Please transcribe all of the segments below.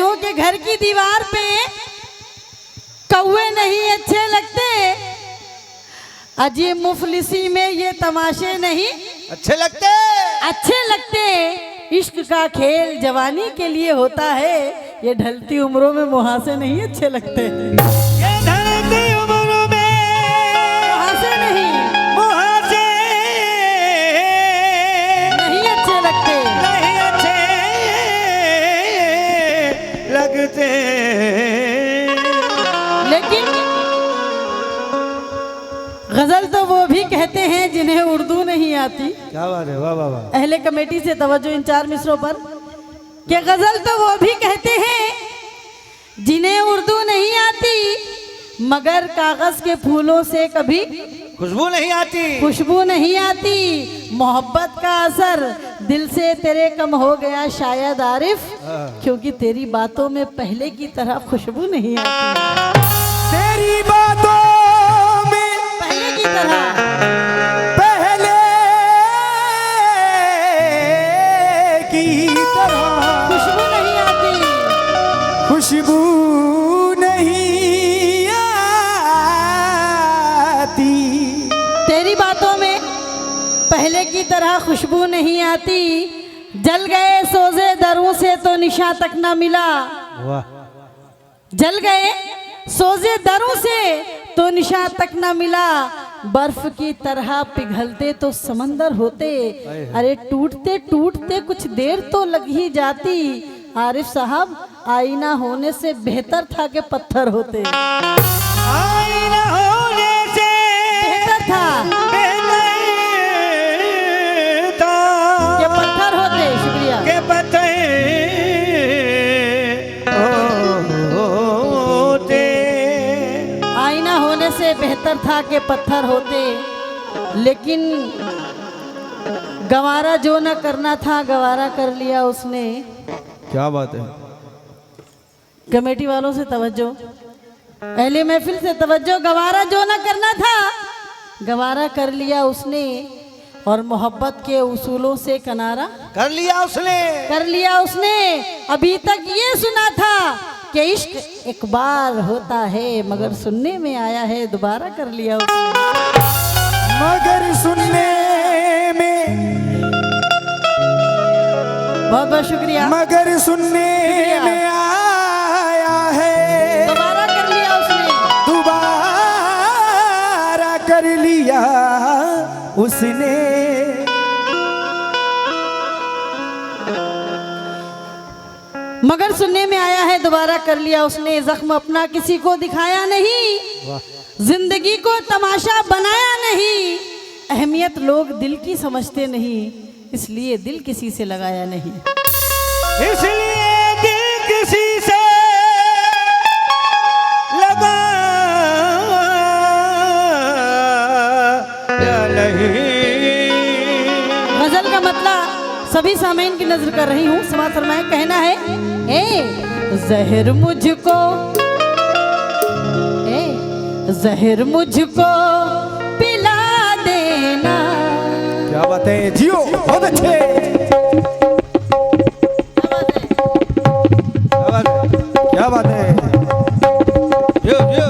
हो कि घर की दीवार पे कौवे नहीं अच्छे लगते, अजी मुफलिसी में ये तमाशे नहीं अच्छे लगते। अच्छे लगते। इश्क का खेल जवानी के लिए होता है, ये ढलती उम्रों में मुहासे नहीं अच्छे लगते। ये ढलती उम्रों में मुहासे नहीं अच्छे लगते। नहीं अच्छे लगते। लेकिन गजल तो वो भी कहते हैं जिन्हें उर्दू नहीं आती। क्या बात है, वाह वाह वाह। अहले कमेटी से तवज्जो इन 4 मिसरों पर कि गजल तो वो भी कहते हैं जिन्हें उर्दू नहीं आती, मगर कागज के फूलों से कभी खुशबू नहीं आती। खुशबू नहीं आती। मोहब्बत का असर दिल से तेरे कम हो गया शायद आरिफ, क्योंकि तेरी बातों में पहले की तरह खुशबू नहीं आती। तेरी बातों में पहले की तरह पहले की तरह खुशबू नहीं आती। खुशबू नहीं आती। तेरी बातों में पहले की तरह खुशबू नहीं आती। जल गए सोजे दरों से तो निशा तक न मिला। वाह। जल गए सोजे दरों से तो निशा तक न मिला। बर्फ की तरह पिघलते तो समंदर होते। अरे टूटते टूटते कुछ देर तो लग ही जाती। आरिफ साहब, आईना होने से बेहतर था कि पत्थर होते। आईना होने से बेहतर था कि पत्थर होते। शुक्रिया। के पत्ते होते। आईना होने से बेहतर था कि पत्थर होते। लेकिन गवारा जो न करना था गवारा कर लिया उसने। क्या बात है। कमेटी वालों से तवज्जो, अहले महफिल से तवज्जो। गवारा जो न करना था गवारा कर लिया उसने, और मोहब्बत के उसूलों से किनारा कर लिया उसने। कर लिया उसने। अभी तक ये सुना था कि इश्क एक बार होता है, मगर सुनने में आया है दोबारा कर लिया उसने। मगर सुनने में बहुत बहुत शुक्रिया। मगर सुनने में आया है दोबारा कर लिया उसने। दोबारा कर लिया उसने। मगर सुनने में आया है दोबारा कर लिया उसने। जख्म अपना किसी को दिखाया नहीं, जिंदगी को तमाशा बनाया नहीं। अहमियत लोग दिल की समझते नहीं, इसलिए दिल किसी से लगाया नहीं। इसलिए दिल किसी से लगाया नहीं। गजल का मतलब सभी सामीन की नजर कर रही हूँ। समाज फरमाए, कहना है ए जहर मुझको, ए जहर मुझको पिला देना। क्या बात है जियो, बहुत अच्छे। क्या बात है। जियो जियो।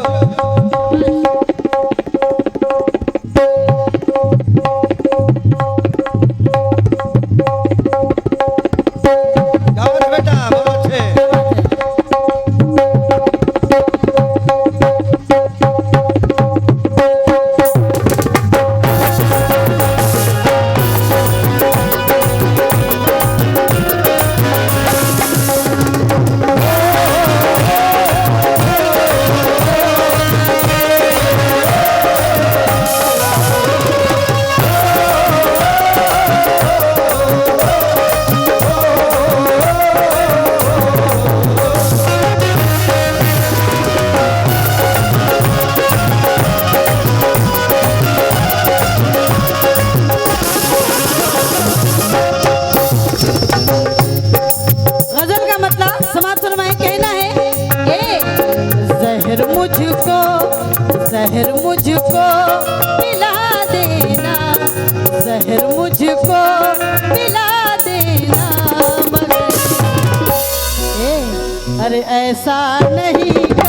अरे ऐसा नहीं कर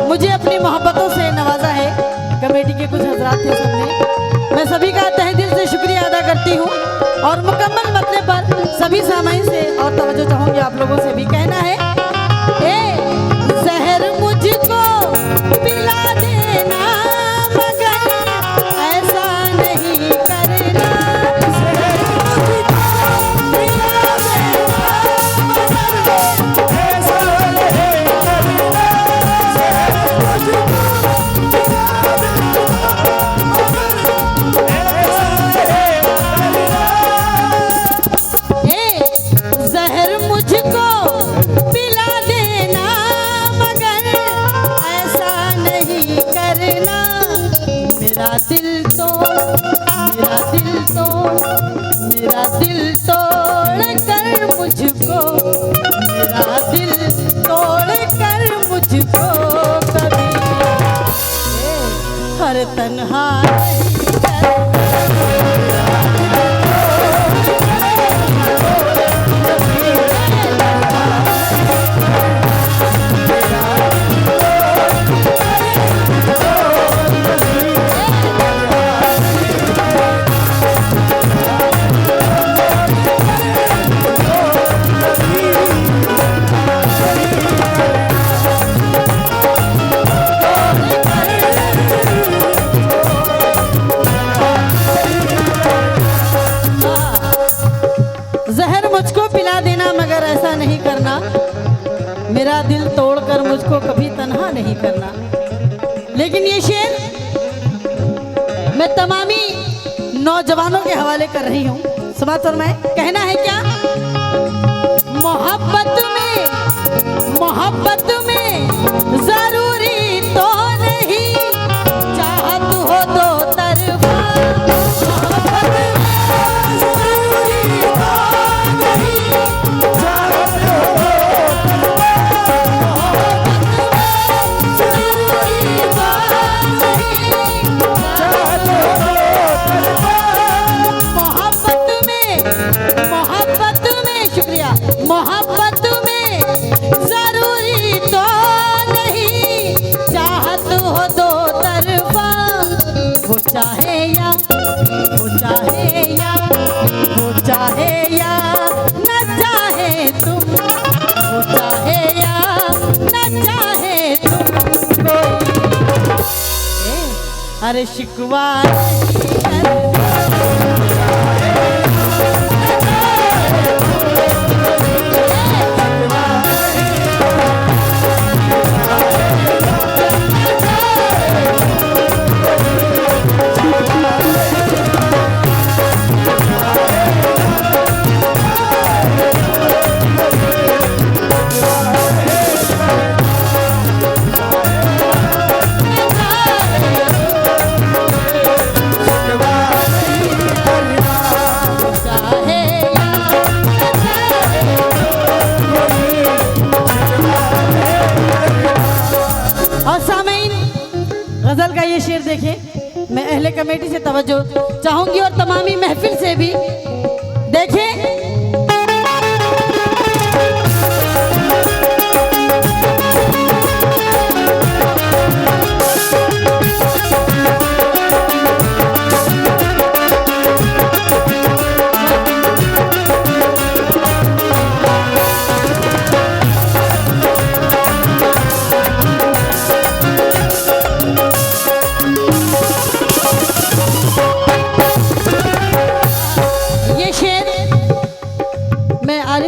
मुझे अपनी मोहब्बतों से नवाजा है कमेटी के कुछ हजरात थे सबने। मैं सभी का तहे दिल से शुक्रिया अदा करती हूँ और मुकम्मल मतले पर सभी सामाइन से और तवज्जो चाहूँगी आप लोगों से भी कहना है ए जहर मुझको पिला देना मगर ऐसा नहीं करना जहर मुझको पिला देना मगर ऐसा नहीं करना मेरा दिल तोड़ मेरा दिल तोड़ मेरा दिल तोड़ कर मुझको मेरा दिल तोड़ कर मुझको कभी हर तन्हा नहीं करना जहर मुझको पिला देना मगर ऐसा नहीं करना मेरा दिल तोड़कर मुझको कभी तन्हा नहीं करना। लेकिन ये शेर मैं तमामी नौजवानों के हवाले कर रही हूँ। समाज और मैं कहना है क्या मोहब्बत में जरूरी तो नहीं चाहत हो दो तरफा मोहब्बत में जरूरी तो नहीं चाहत हो दो तरफा वो चाहे या न चाहे तुम वो चाहे या न चाहे तुम अरे शिकवा गजल का ये शेर देखें। मैं अहले कमेटी से तवज्जो चाहूंगी और तमामी महफिल से भी देखें।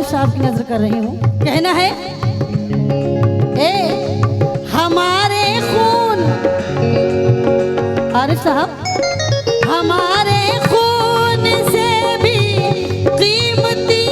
साहब की नजर कर रही हूँ। कहना है हमारे खून, आरिफ साहब, हमारे खून से भी कीमती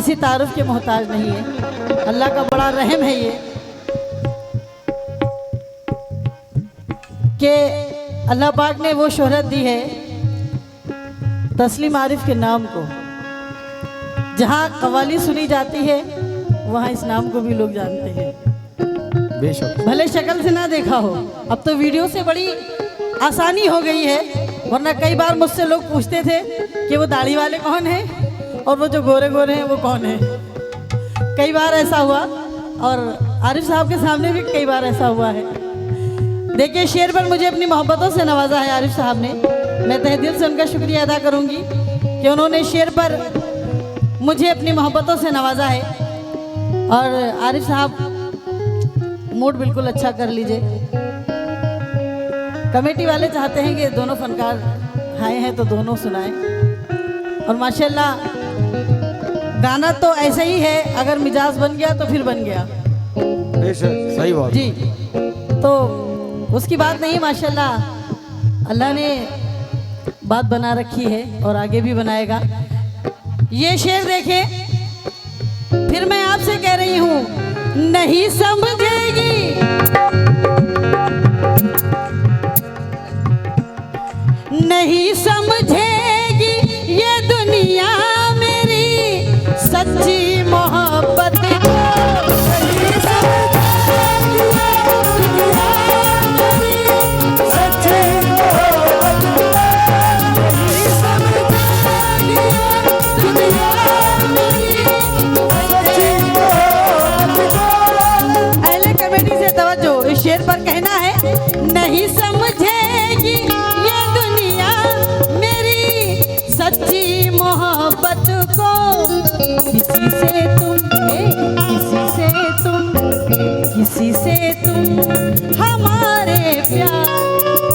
किसी तारुफ के मोहताज नहीं है। अल्लाह का बड़ा रहम है ये कि अल्लाह पाक ने वो शोहरत दी है तस्लीम आरिफ के नाम को। जहाँ कव्वाली सुनी जाती है वहाँ इस नाम को भी लोग जानते हैं, बेशक। भले शक्ल से ना देखा हो। अब तो वीडियो से बड़ी आसानी हो गई है, वरना कई बार मुझसे लोग पूछते थे कि वो दाढ़ी वाले कौन है और वो जो गोरे गोरे हैं वो कौन है। कई बार ऐसा हुआ और आरिफ साहब के सामने भी कई बार ऐसा हुआ है। देखिए, शेर पर मुझे अपनी मोहब्बतों से नवाजा है आरिफ साहब ने। मैं तहे दिल से उनका शुक्रिया अदा करूंगी कि उन्होंने शेर पर मुझे अपनी मोहब्बतों से नवाजा है। और आरिफ साहब मूड बिल्कुल अच्छा कर लीजिए। कमेटी वाले चाहते हैं कि दोनों फनकार आए हैं तो दोनों सुनाएं। और माशाल्लाह गाना तो ऐसा ही है, अगर मिजाज बन गया तो फिर बन गया। बेशक, सही बात जी, तो उसकी बात नहीं, माशाल्लाह अल्लाह ने बात बना रखी है और आगे भी बनाएगा। ये शेर देखें, फिर मैं आपसे कह रही हूँ, नहीं समझेगी नहीं समझेगी ये दुनिया मेरी सच्ची मोहब्बत को। नहीं समझेगी सच्ची मोहब्बत को। नहीं समझेगी दुनिया मेरी सच्ची मोहब्बत को। अहले कमेटी से तवज्जो, इस शेर पर कहना है, नहीं समझेगी ये दुनिया मेरी सच्ची मोहब्बत को। किसी से तुम हमारे प्यार,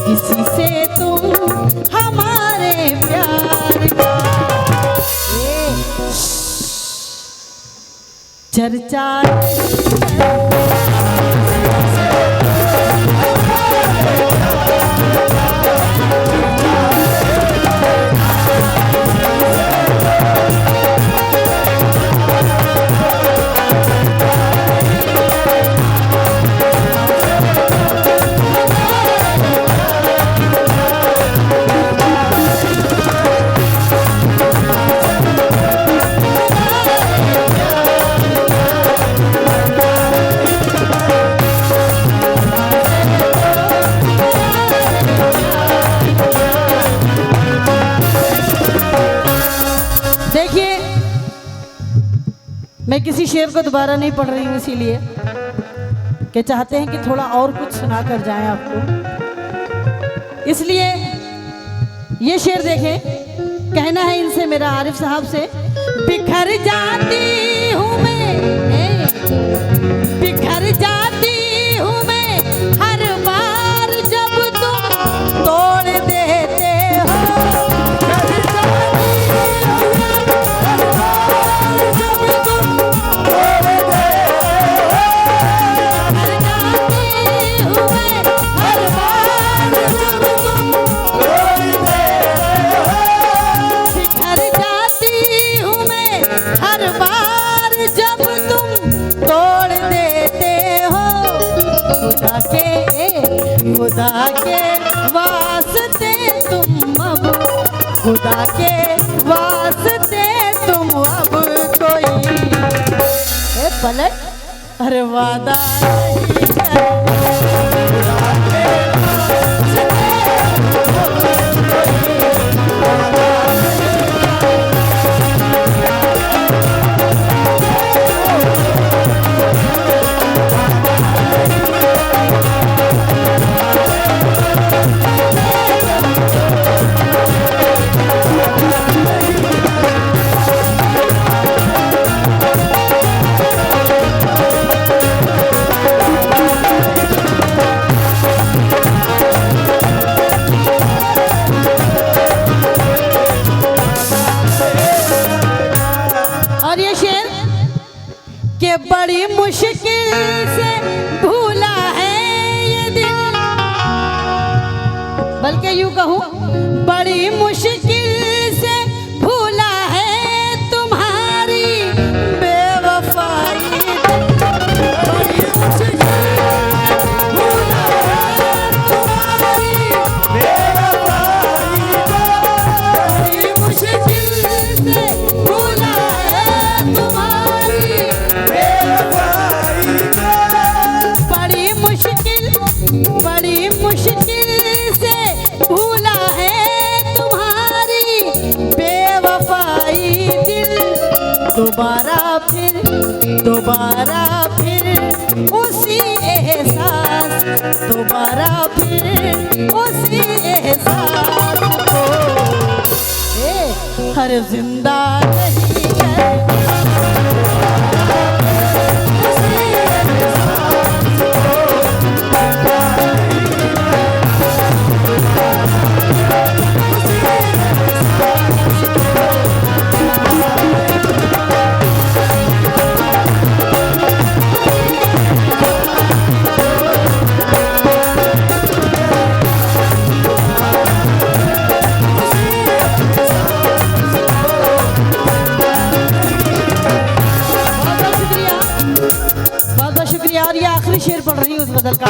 किसी से तुम हमारे प्यार का चर्चा मैं किसी शेर को दोबारा नहीं पढ़ रही हूँ, इसीलिए कि चाहते हैं कि थोड़ा और कुछ सुना कर जाएं आपको। इसलिए ये शेर देखें, कहना है इनसे मेरा, आरिफ साहब से, बिखर जाती हूँ मैं, बिखर जाती हूँ मैं हर बार जब तुम तोड़ देते हो। खुदा के वास्ते तुम अब, खुदा के वास्ते तुम अब कोई पलट, अरे वादा नहीं के बड़ी मुश्किल से भूला है ये दिल, बल्कि यूं कहूं बड़ी मुश्किल से भूला है तुम्हारी दोबारा फिर उसी एहसास, दोबारा फिर उसी एहसास को हर जिंदा नहीं कर शेर पढ़ रही हूँ उस बदल का।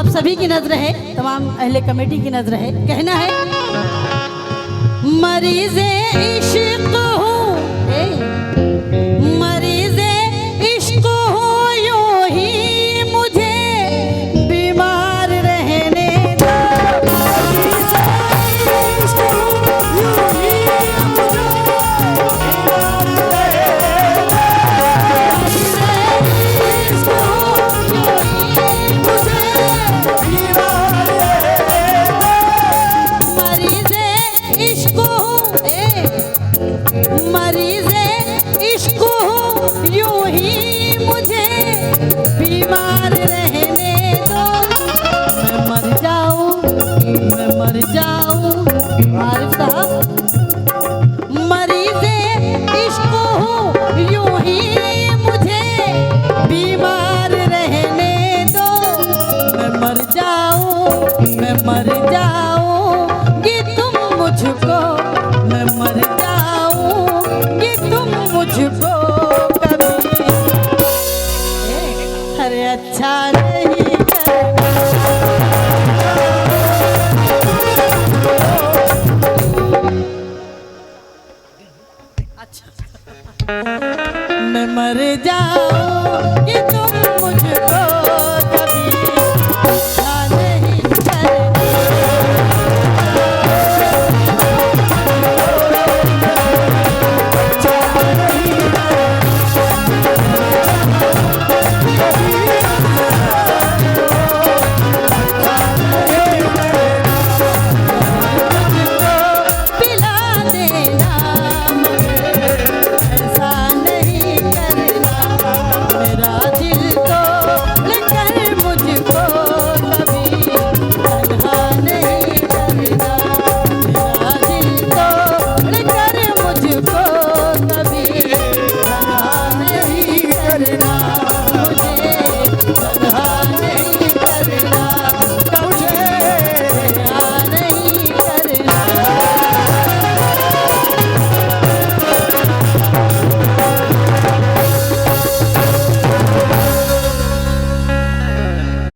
सभी की नजर है, तमाम अहले कमेटी की नजर है। कहना है मरीज़े इश्क हूँ, मरीज़े इश्क हूँ, यूं ही मुझे बीमार रहने दो। मरीज़े इश्क हूँ, यूं ही मुझे बीमार रहने दो। मैं मर जाऊँ आरिफ साहब। मरीज़े इश्क हूँ, यूं ही मुझे बीमार रहने दो। मैं मर जाऊँगी तुम मुझको, मैं मर जाऊँगी तुम मुझको कभी अरे अच्छा नहीं अच्छा मैं मर जाऊँगी तुम मुझको